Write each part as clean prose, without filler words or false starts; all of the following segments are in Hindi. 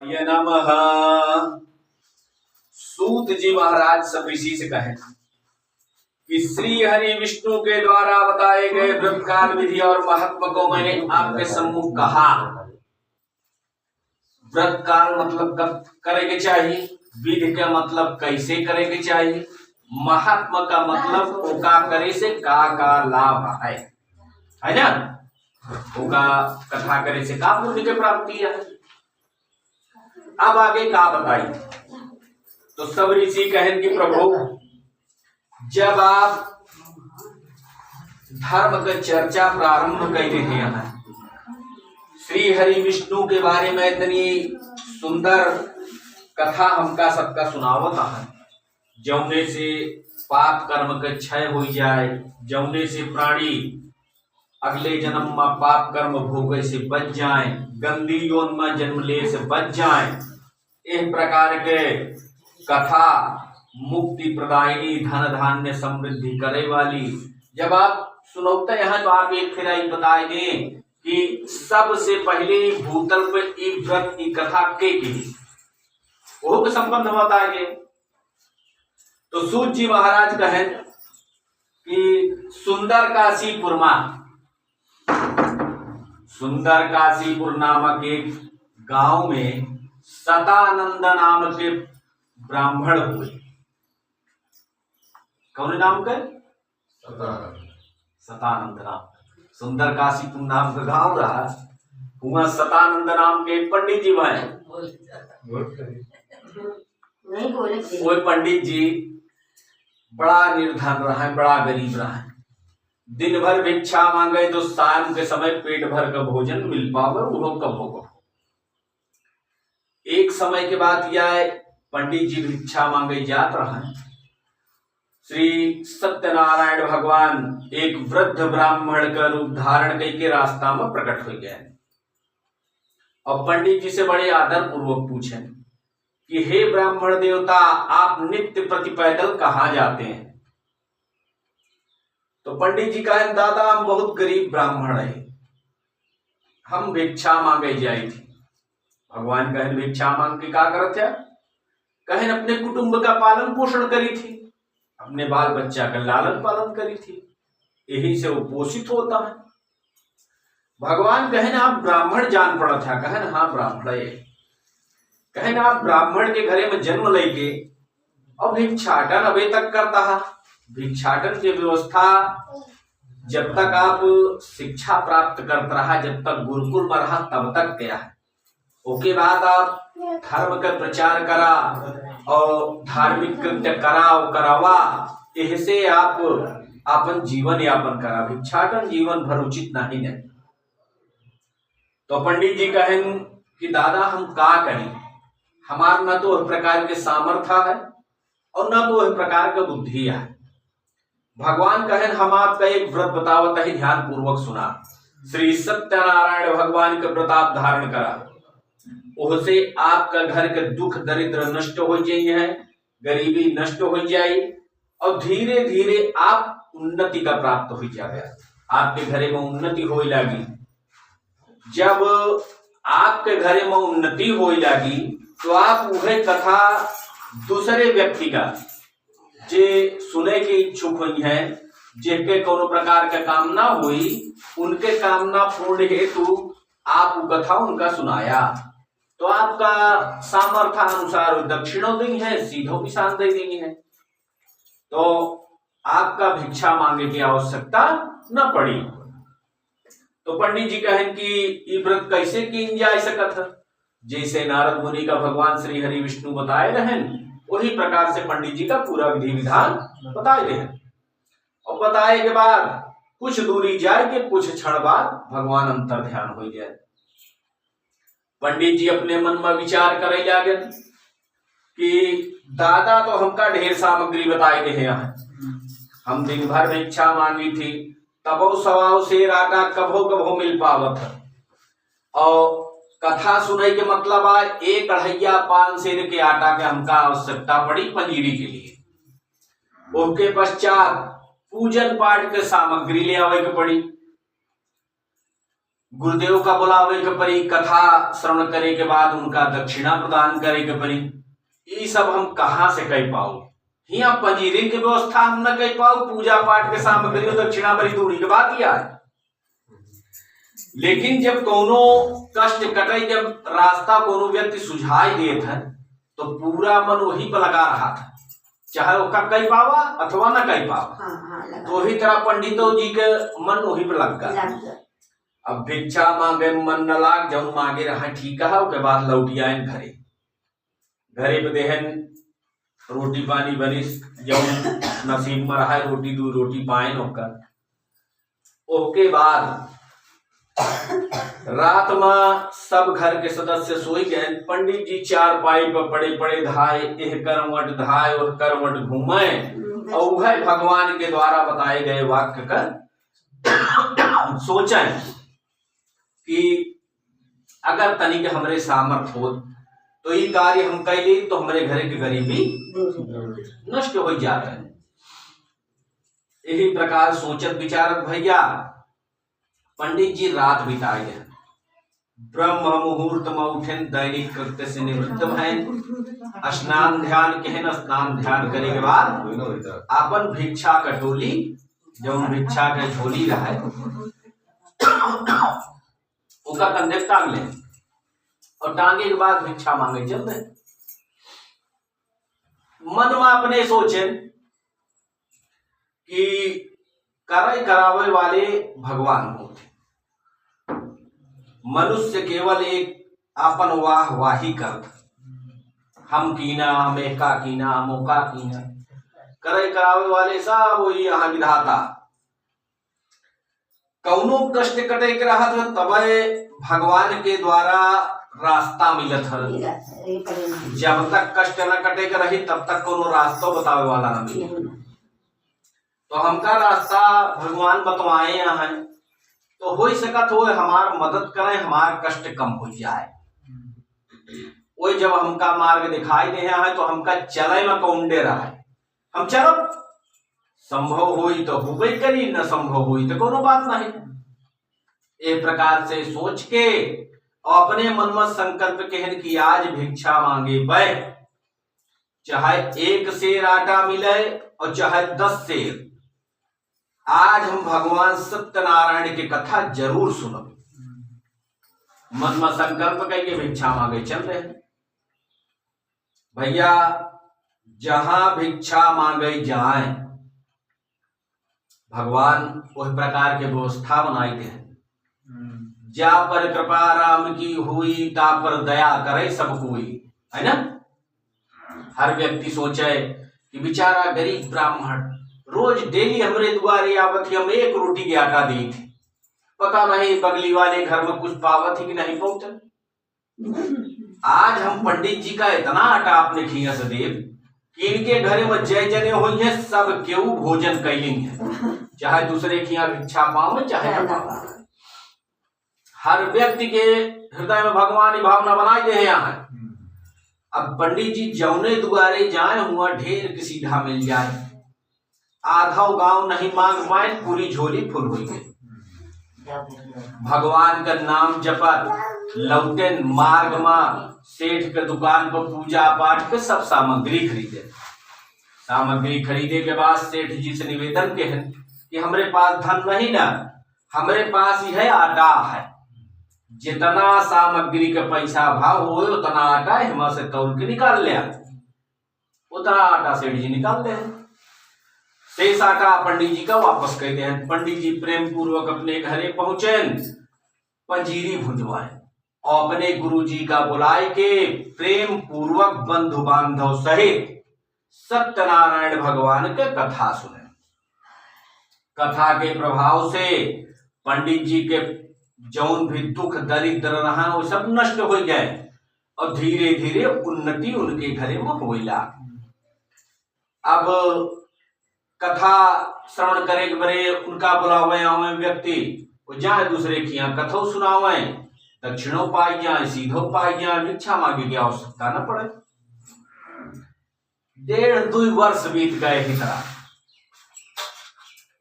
ये नमः। सूत जी महाराज सब ऋषि से कहे कि श्री हरि विष्णु के द्वारा बताए गए व्रत काल विधि और महत्व को मैंने आपके सम्मुख कहा। व्रत काल मतलब कब करे के चाहिए, विधि का मतलब कैसे करे के चाहिए, महात्मा का मतलब ओका करे से का लाभ है ना। ओका कथा करे से का पुण्य की प्राप्ति है। अब आगे का बताइए। तो सब ऋषि कहें कि प्रभु जब आप धर्म की चर्चा प्रारंभ कर देते हैं, श्री हरि विष्णु के बारे में इतनी सुंदर कथा हमका सबका सुनावता है, जौने से पाप कर्म के क्षय हो जाए, जौने से प्राणी अगले जन्म में पाप कर्म भोगे से बच जाए, गंदी योन में जन्म ले से बच जाए। इस प्रकार के कथा मुक्ति प्रदायिनी, धन धान्य समृद्धि करे वाली जब आप सुनौते हैं तो आप एक फिर बताए दें कि सबसे पहले भूतल पे व्रत की कथा के वो के संबंध बताए। तो सूत जी महाराज कहें कि सुंदर काशीपुर नामक एक गांव में सतानंद नाम के ब्राह्मण हुए। कौन नाम के? सतानंद नाम। सुंदर काशीपुर नाम का गांव रहा, वहां सतानंद नाम के पंडित जी भाई। वो पंडित जी बड़ा निर्धन रहा, बड़ा गरीब रहा। दिन भर भिक्षा मांगे तो शाम के समय पेट भर का भोजन मिल पावे, वो कब होगा। एक समय के बाद यह पंडित जी भिक्षा मांगे जात रहा। श्री सत्यनारायण भगवान एक वृद्ध ब्राह्मण का रूप धारण करके रास्ता में प्रकट हो गए और पंडित जी से बड़े आदर पूर्वक पूछे कि हे ब्राह्मण देवता, आप नित्य प्रति पैदल कहाँ जाते हैं? तो पंडित जी कहे, दादा हम बहुत गरीब ब्राह्मण है, हम भिक्षा मांगे जाई थी। भगवान कहें भिक्षा मांग के क्या करत है? कहें अपने कुटुंब का पालन पोषण करी थी, अपने बाल बच्चा का लालन पालन करी थी, यही से वो पोषित होता है। भगवान कहें आप ब्राह्मण जान पड़ा था? कहें हाँ ब्राह्मण है। कहें आप ब्राह्मण के घरे में जन्म लेके और भिक्षाटन अभी तक करता है। भिक्षाटन की व्यवस्था जब तक आप शिक्षा प्राप्त करता रहा, जब तक गुरुकुल में रहा तब तक क्या है। उसके बाद आप धर्म का प्रचार करा और धार्मिक कृत्य करावा, इससे आप अपन जीवन यापन करा। भिक्षाटन जीवन भर उचित नहीं है। तो पंडित जी कहें कि दादा हम का करें, हमार न तो इस प्रकार के सामर्थ्य है और न तो इस प्रकार का बुद्धि है। भगवान कहें हम आपका एक व्रत बतावत है, ध्यान पूर्वक सुना। श्री सत्यनारायण भगवान का प्रताप धारण करा, उससे आपका घर के दुख दरिद्र नष्ट हो जाए, गरीबी नष्ट हो जाए और धीरे धीरे आप उन्नति का प्राप्त हो जाए। आपके घरे में उन्नति हो लगी। जब आपके घरे में उन्नति हो लगी तो आप वह कथा दूसरे व्यक्ति का जे सुने की इच्छुक हुई है, जिनके कोनो प्रकार का कामना हुई, उनके कामना पूर्ण हेतु आप वो कथा उनका सुनाया। तो आपका सामर्थ्य अनुसार दक्षिणों देंगे है, सीधो किसान दे देंगे है, तो आपका भिक्षा मांगे की आवश्यकता न पड़ी। तो पंडित जी कहें कि ये व्रत कैसे किया जा सकता है? जैसे नारद मुनि का भगवान श्री हरि विष्णु बताए रहे, वही प्रकार से पंडित जी का पूरा विधि विधान बताए रहे। और बताए के बाद कुछ दूरी जाए के कुछ क्षण बाद भगवान अंतर ध्यान हो जाए। पंडित जी अपने मन में विचार करे जागे कि दादा तो हमका ढेर सामग्री बताए गए हैं, हम दिन भर भिक्षा मांगी थी, तबो सवाओ शेर आटा कभो कभो मिल पावत है। और कथा सुने के मतलब आ एक अढ़ैया 5 शेर के आटा के हमका आवश्यकता पड़ी पंजीरी के लिए। उसके पश्चात पूजन पाठ के सामग्री ले आवे के पड़ी। गुरुदेव का बुलावे के परी, कथा श्रवण करे के बाद उनका दक्षिणा प्रदान करे के परी। ये सब हम कहाँ से कह पाओ, यहाँ पंजीरी की व्यवस्था हम न कह पाओ, पूजा पाठ के सामग्री और दक्षिणा बड़ी दूरी की बात ही है। लेकिन जब कोनो कष्ट कटे, जब रास्ता कोनो व्यक्ति सुझाई देत है तो पूरा मन वही पर लगा रहा था, चाहे उसका कह पावा अथवा न कह पावा। तो वही तरह पंडितों जी के मन वही पर लग गया। अब भिक्षा मांगे मन न लाग, जब मांगे रहा ठीक है, उसके बाद लौटी आए घरे। घरे पे देहन रोटी पानी बनी, जब नसीब में रहा रोटी दू रोटी पाए होकर। ओके बाद रात में सब घर के सदस्य सोई गए। पंडित जी चार पाई पर पड़े पड़े धाए, एह करवट धाए और करवट घूमे, और वह भगवान के द्वारा बताए गए वाक्य कर सोचें कि अगर तनिक हमरे सामर्थ हो तो ये कार्य हम कैली तो हमारे घर की गरीबी नष्ट हो जा रहे हैं। यही प्रकार सोचत विचारत भैया पंडित जी रात बिताए गए। ब्रह्म मुहूर्त में उठेन, दैनिक कृत्य से निवृत्त भैन, स्नान ध्यान कहन, स्नान ध्यान करे के बाद अपन भिक्षा कटोली, जब भिक्षा के झोली रहा उसका कंधे टांग ले, और टांगे के बाद भिक्षा मांगे चल रहे। मन में अपने सोचे कि कराई करावे वाले भगवान होते, मनुष्य केवल एक आपन वाही करत, हम कीना, हम एका कीना, हम ओका कीना, कराई करावे वाले सब वही यहाँ विधाता। कौनो कष्ट कटे के रहा था तबे भगवान के द्वारा रास्ता मिलत है। जब तक कष्ट न कटे के रही तब तक कोनो रास्ता बतावे वाला न मिले। तो हमका रास्ता भगवान बतवाए हैं, तो हो सकत हो हमार मदद करें, हमार कष्ट कम हो जाए। वही जब हमका मार्ग दिखाई दे है तो हमका चले में कौंडे रहा है, हम चलब, संभव हुई तो हुए करी, न संभव हुई तो कोनो बात नहीं। एक प्रकार से सोच के और अपने मन में संकल्प कहन कि आज भिक्षा मांगे बै, चाहे 1 सेर आटा मिले और चाहे 10 सेर, आज हम भगवान सत्यनारायण की कथा जरूर सुनो। मन में संकल्प करके भिक्षा मांगे चल रहे। भैया जहां भिक्षा मांगे जाए भगवान उस प्रकार के व्यवस्था बनाई दे। जा पर कृपा राम की हुई, ता पर दया करे सब कोई, है ना। हर व्यक्ति सोचे कि बेचारा गरीब ब्राह्मण रोज डेली हमरे द्वारे आवत ही, हम 1 रोटी के आटा दी थी, पता नहीं बगली वाले घर में कुछ पावत ही कि नहीं पहुंचे। आज हम पंडित जी का इतना आटा अपने खिया से देव कि इनके घरे में जय जने हुई है, सब केहू भोजन कैलेंगे, चाहे दूसरे खिया भिक्षा पाओ चाहे न पाओ। हर व्यक्ति के हृदय में भगवान की भावना बनाई दे यहाँ है। अब पंडित जी जौने द्वारे जाए हुआ ढेर की सीधा मिल जाए, आधा गांव नहीं मांग पाए, पूरी झोली फुल हुई गई। भगवान का नाम जपत लौटेन मार्ग में सेठ के दुकान पर पूजा पाठ के सब सामग्री खरीदे। सामग्री खरीदे के बाद सेठ जी से निवेदन के हैं कि हमारे पास धन नहीं ना, हमारे पास यह आटा है, जितना सामग्री का पैसा भाव हो उतना आटा हिमा से तौल के निकाल ले। उतना आटा सेठ जी निकाल ले, शेष आटा पंडित जी का वापस कहते हैं। पंडित जी प्रेम पूर्वक अपने घरे पहुंचे, पंजीरी भुजवाए और अपने गुरु जी का बुलाए के प्रेम पूर्वक बंधु बांधव सहित सत्यनारायण भगवान के कथा सुने। कथा के प्रभाव से पंडित जी के जौन भी दुख दरिद्र रहा वो सब नष्ट हो गए और धीरे धीरे उन्नति उनके घरे में होइला। अब कथा श्रवण करे के बरे उनका बुलावे आवे व्यक्ति वो जाए दूसरे की यहाँ कथो सुनावे, दक्षिणों पाई जाए, सीधो पाई जाए, भिक्षा मांगे की आवश्यकता न पड़े। 1.5-2 वर्ष बीत गए ही तरह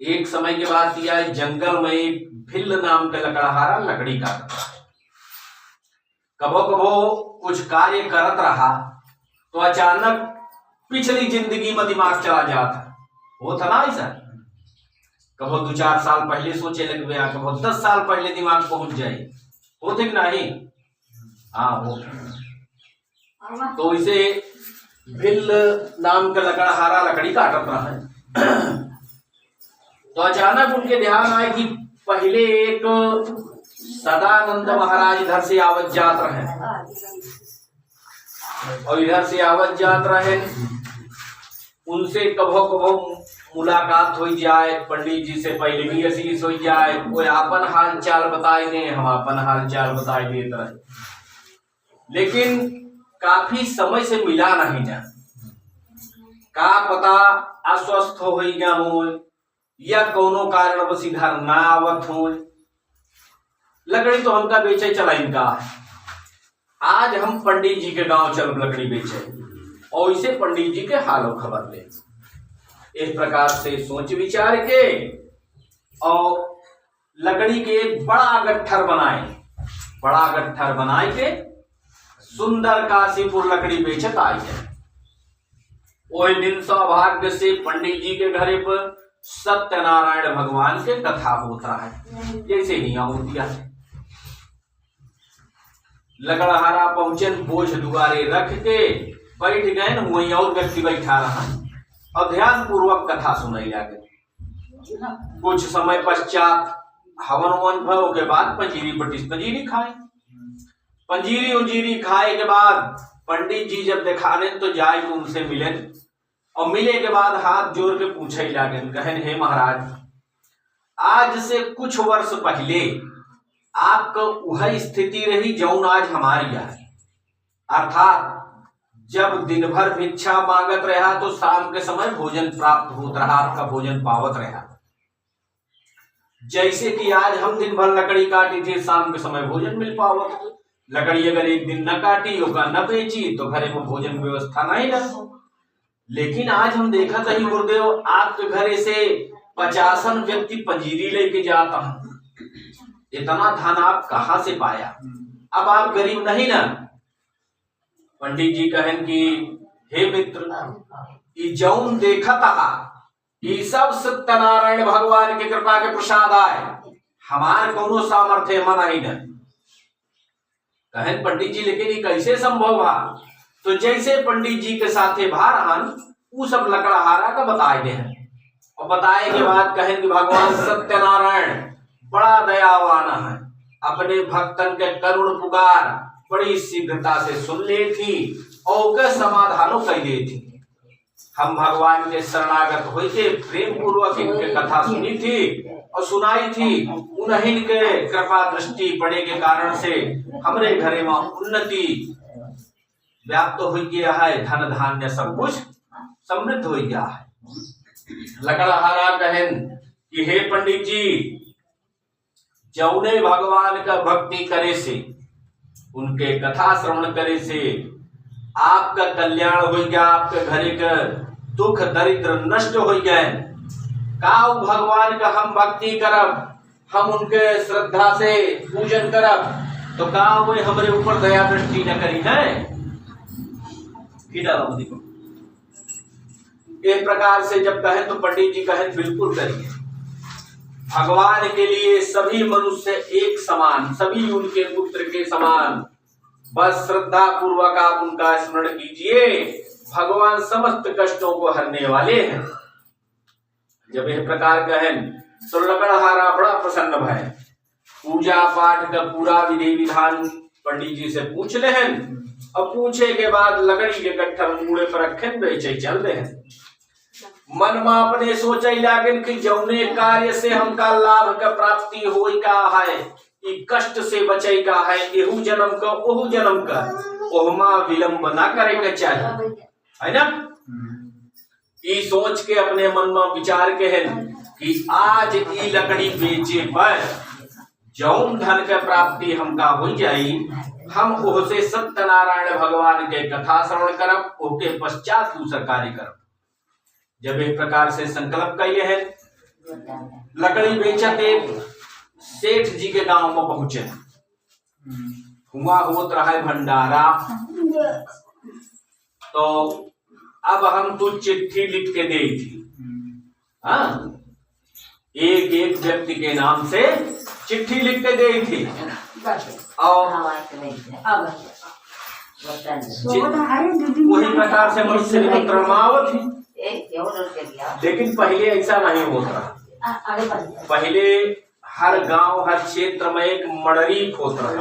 एक समय के बाद यह जंगल में एक भिल्ल नाम का लकड़हारा लकड़ी काटता है। कभो कभो कुछ कार्य करत रहा तो अचानक पिछली जिंदगी में दिमाग चला जाता। वो था ना ऐसा, कभो 2-4 साल पहले सोचे लग गया, कभो 10 साल पहले दिमाग पहुंच जाए, होते कि नहीं? हाँ हो। तो इसे भिल्ल नाम का लकड़हारा लकड़ी काटत रहा है। तो अचानक उनके ध्यान आए कि पहले एक सदानंद महाराज इधर से आवत जात रहे, और इधर से आवत जात रहे, उनसे कभो कभो मुलाकात हो जाए, पंडित जी से पहले भी असीस हो जाए, कोई अपन हाल चाल बताए दे, हम अपन हाल चाल बताए देते रहे। लेकिन काफी समय से मिला नहीं जा, का पता अस्वस्थ हो गया हो या कोनो कारण बस इधर ना आवत हो। लकड़ी तो हमका बेचे चला इनका। आज हम पंडित जी के गांव चल लकड़ी बेचे और इसे पंडित जी के हालों खबर ले। इस प्रकार से सोच विचार के और लकड़ी के एक बड़ा गट्ठर बनाए के सुंदर काशीपुर लकड़ी बेचत आई है। वही दिन सौभाग्य से पंडित जी के घरे पर सत्यनारायण भगवान के कथा होता है, जैसे ही होती है। लकड़हारा पहुंचन, बोझ दुआरे रख के बैठ गए, वहीं और व्यक्ति बैठा रहा और ध्यान पूर्वक कथा सुनाई लगे। कुछ समय पश्चात हवन वन भव के बाद पंजीरी खाए। पंजीरी उंजीरी खाए के बाद पंडित जी जब दिखाने तो जाए तो उनसे मिले, और मिले के बाद हाथ जोड़ के पूछे लागे, कहें हे महाराज, आज से कुछ वर्ष पहले आपका वह स्थिति रही जौन आज हमारी है। अर्थात जब दिन भर भिक्षा मांगत रहा तो शाम के समय भोजन प्राप्त होता रहा, आपका भोजन पावत रहा। जैसे कि आज हम दिन भर लकड़ी काटी थी, शाम के समय भोजन मिल पावत। लकड़ी अगर एक दिन न काटी होगा न बेची तो घरे में भोजन व्यवस्था नहीं रहा। लेकिन आज हम देखा कहीं गुरुदेव आपके घरे से 50 व्यक्ति पंजीरी लेके जाता हूं, इतना धन आप कहां से पाया? अब आप गरीब नहीं ना? पंडित जी कहें कि हे मित्र, जौन देखा था ये सब सत्यनारायण भगवान की कृपा के प्रसाद आए, हमार कोनो सामर्थ्य मन ही न। कहें पंडित जी लेकिन ये कैसे संभव हुआ? तो जैसे पंडित जी के साथे भारहन वो सब लकड़हारा का बताए दे हैं, और बताए के बाद कहें कि भगवान सत्यनारायण बड़ा दयावान है, अपने भक्तन के करुण पुकार बड़ी शीघ्रता से सुन ले थी और के समाधानों कर दे थी। हम भगवान के शरणागत होके प्रेम पूर्वक इनके कथा सुनी थी और सुनाई थी। उन्हीं के कृपा दृष्टि पड़े के कारण से हमरे घरे में उन्नति व्याप्त हो गया है, धन धान्य सब कुछ समृद्ध हो गया है। लकड़हारा कहें कि हे पंडित जी, जौने भगवान का भक्ति करे से, उनके कथा श्रवण करे से आपका कल्याण हो गया, आपके घरे का दुख दरिद्र नष्ट हो गए। का भगवान का हम भक्ति करब, हम उनके श्रद्धा से पूजन करब, तो का वो हमारे ऊपर दया दृष्टि न करी है? इस प्रकार से जब कहें तो पंडित जी कहें बिल्कुल करिए। भगवान के लिए सभी मनुष्य एक समान, सभी उनके पुत्र के समान, बस श्रद्धा पूर्वक आप उनका स्मरण कीजिए। भगवान समस्त कष्टों को हरने वाले हैं। जब इस प्रकार कहें तो लकड़हारा बड़ा प्रसन्न भय। पूजा पाठ का पूरा विधि विधान पंडित जी से पूछ ले हैं, और पूछे के बाद लकड़ी के गट्ठर मूड़े पर रखें बेचे चल रहे हैं। मन में अपने सोचे लागन कि जौने कार्य से हमका लाभ का प्राप्ति होई का है, ई कष्ट से बचे का है, एहू जन्म का ओहू जन्म का, ओहमा विलंब ना करे के चाहिए, है ना? ई सोच के अपने मन में विचार के हैं कि आज ई लकड़ी बेचे पर जौन धन के प्राप्ति हमका हो जाई, हम ओसे सत्यनारायण भगवान के कथा श्रवण करब, ओके पश्चात दूसरा कार्य करब। जब एक प्रकार से संकल्प कैले हैं, लकड़ी बेचत एक सेठ जी के गांव में पहुंचे। हुआ होत रहा है भंडारा। तो अब हम तो चिट्ठी लिख के दे थी, हाँ, एक एक व्यक्ति के नाम से चिट्ठी लिख के दे थी। और वही प्रकार से मनुष्य निमंत्रण आवत थी। लेकिन पहले ऐसा नहीं होता। पहले हर गांव हर क्षेत्र में एक मड़री होता है।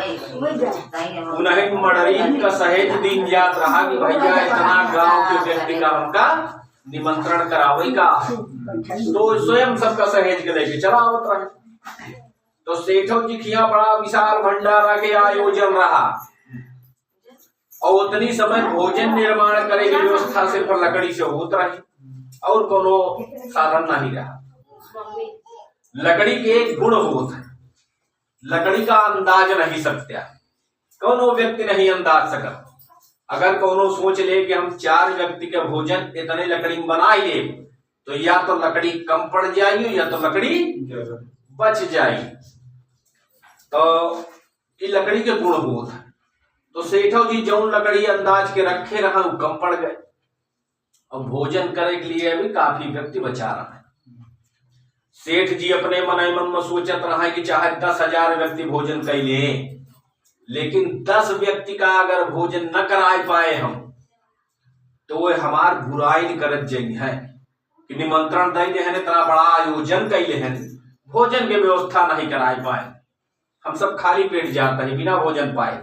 उन्हें मड़री का सहेज दिन याद रहा कि भैया इतना गांव के व्यक्ति का हमका निमंत्रण करावे का, तो स्वयं सबका सहेज के लेके चला होता है। तो सेठों जी किया बड़ा विशाल भंडारा के आयोजन रहा और उतनी समय भोजन निर्माण करे की व्यवस्था सिर्फ लकड़ी से होत रही और कोनो साधन नहीं रहा। लकड़ी के एक गुण होता है, लकड़ी का अंदाज नहीं सकता, कोनो व्यक्ति नहीं अंदाज सकता। अगर कोनो सोच ले कि हम 4 व्यक्ति के भोजन इतने लकड़ी में बनाइए, तो या तो लकड़ी कम पड़ जाएगी या तो लकड़ी बच जाएगी। तो ये लकड़ी के गुण होता है। तो सेठो जी जो लकड़ी अंदाज के रखे रहा वो कम पड़ गए और भोजन करे के लिए भी काफी व्यक्ति बचा रहा है। सेठ जी अपने मन में सोचत रहा है कि चाहे 10,000 व्यक्ति भोजन कर ले, लेकिन 10 व्यक्ति का अगर भोजन न करा पाए हम, तो वो हमार बुराई करत जाएंगे है कि निमंत्रण दे हैं, इतना बड़ा आयोजन कैले हैं, भोजन की व्यवस्था नहीं करा पाए, हम सब खाली पेट जाते हैं बिना भोजन पाए।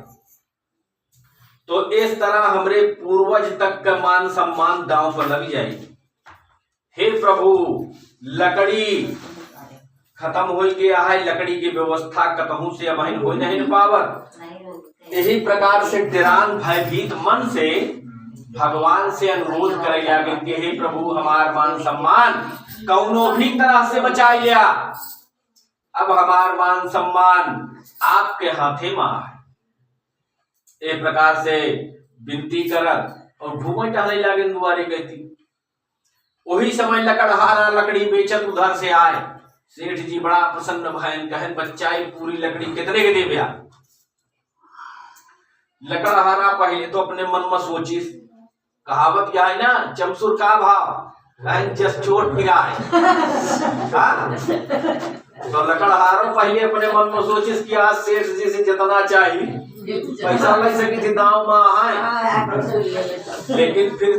तो इस तरह हमरे पूर्वज तक का मान सम्मान दांव पर लग जाएगी। हे प्रभु, लकड़ी खत्म हो गया है, लकड़ी की व्यवस्था कतहू से अब हो नहीं पावत। यही प्रकार से तिरान भयभीत मन से भगवान से अनुरोध करे जागे कि हे प्रभु, हमार मान सम्मान कौनो भी तरह से बचा लिया, अब हमार मान सम्मान आपके हाथे में है। एक प्रकार से विनती करत और घूमे टहले लागे दुआरे कहती। वही समय लकड़हारा लकड़ी बेचत उधर से आए। सेठ जी बड़ा प्रसन्न भयन कहन, बच्चा पूरी लकड़ी कितने के देवे? लकड़हारा पहले तो अपने मन में सोची, कहावत क्या है ना, चमसुर का भाव जस चोट पिराए। तो लकड़हारा पहले अपने मन में सोचिस कि आज सेठ जी से जितना चाहिए पैसा लग सकी थी दाव में है, लेकिन फिर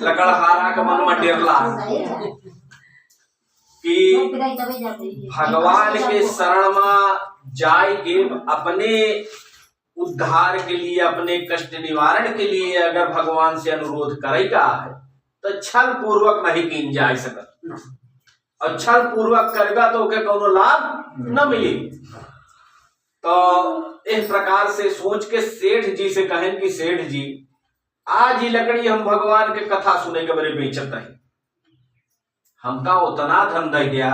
लकड़हारा का मन में डेरला कि भगवान के शरण में जाए के अपने उद्धार के लिए, अपने कष्ट निवारण के लिए अगर भगवान से अनुरोध करेगा है तो छल पूर्वक नहीं किन जा सकता, और छल पूर्वक करेगा तो क्या कोनो लाभ न मिले। तो इस प्रकार से सोच के सेठ जी से कहें कि सेठ जी, आज ही लकड़ी हम भगवान के कथा सुने के बड़े बेचत है, हमका उतना धन दे दिया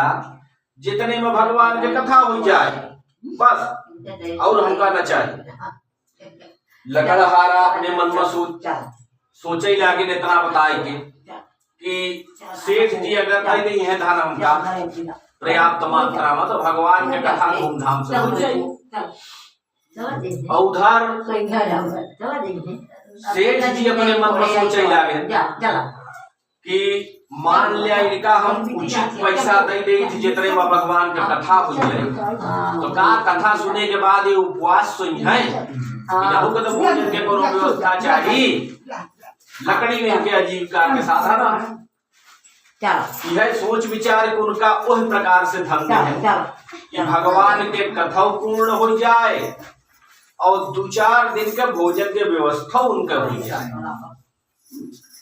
जितने में भगवान के कथा हो जाए बस, और हमका न चाहिए। लकड़हारा अपने मन में सोचे लागे इतना बताए कि सेठ जी अगर दे नहीं है धन हमका पर्याप्त मात्रा में, तो भगवान के कथा धूमधाम से हो जाए। उधर सेठ जी अपने मन में सोचे लागे कि मान लिया इनका हम उचित पैसा दे दे जितने में भगवान का कथा हो जाए, तो का कथा सुने के बाद ये उपवास सुन है तो भोजन के कोनो व्यवस्था चाहिए, लकड़ी में के आजीविका के साधन यह सोच विचार के उनका उस प्रकार से धन है कि भगवान के कथा पूर्ण हो जाए और 2-4 दिन के भोजन के व्यवस्था उनका हो जाए।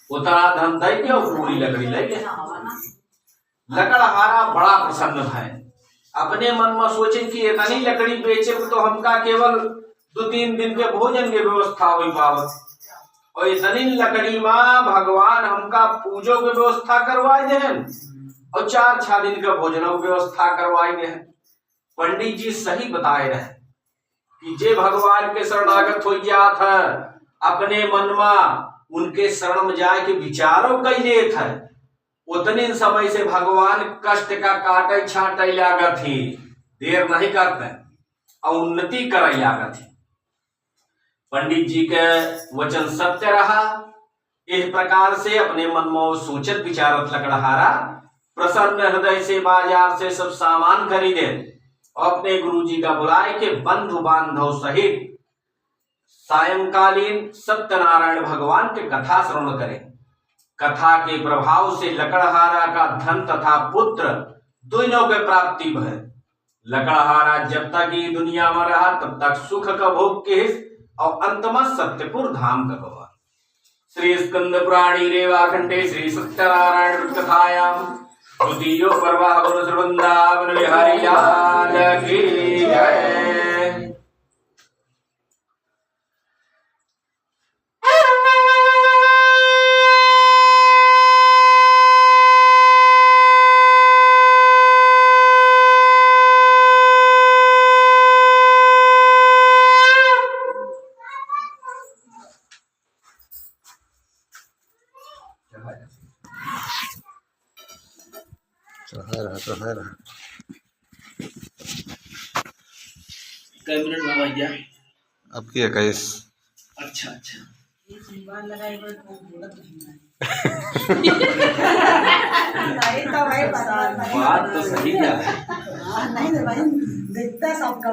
उतना धन दे के और पूरी लकड़ी लेके लकड़हारा बड़ा प्रसन्न है। अपने मन में सोचे कि इतनी लकड़ी बेचे तो हमका केवल 2-3 दिन के भोजन के व्यवस्था हो पावत, और इतनी लकड़ी में भगवान हमका पूजो के व्यवस्था करवाए दे और 4-6 दिन का भोजन व्यवस्था करवाए दे। पंडित जी सही बताए रहे कि जे भगवान के शरणागत हो जात है, अपने मन में उनके शरण में जाए के विचारों कैले थे, उतने समय से भगवान कष्ट का काटे छाटे लागत ही, देर नहीं करते और उन्नति करे लागत ही। पंडित जी के वचन सत्य रहा। इस प्रकार से अपने मन में सोचत विचारत लकड़हारा प्रसन्न हृदय से बाजार से सब सामान खरीदे और अपने गुरु जी का बुलाए के बंधु बांधव सहित सायंकालीन सत्यनारायण भगवान के कथा श्रवण करें। कथा के प्रभाव से लकड़हारा का धन तथा पुत्र दोनों के प्राप्ति भय। लकड़हारा जब तक ये दुनिया में रहा तब तक सुख का भोग के और अंतम सत्यपुर धाम का गवा। श्री स्कंद पुराणी रेवा खंडे श्री सत्यनारायण कथायाम द्वितीयो पर्व गुरु वृंदावन बिहारी लाल की जय। चढ़ा रहा कई मिनट में भैया अब की 21। अच्छा अच्छा बात तो सही है। नहीं भाई देखता सबका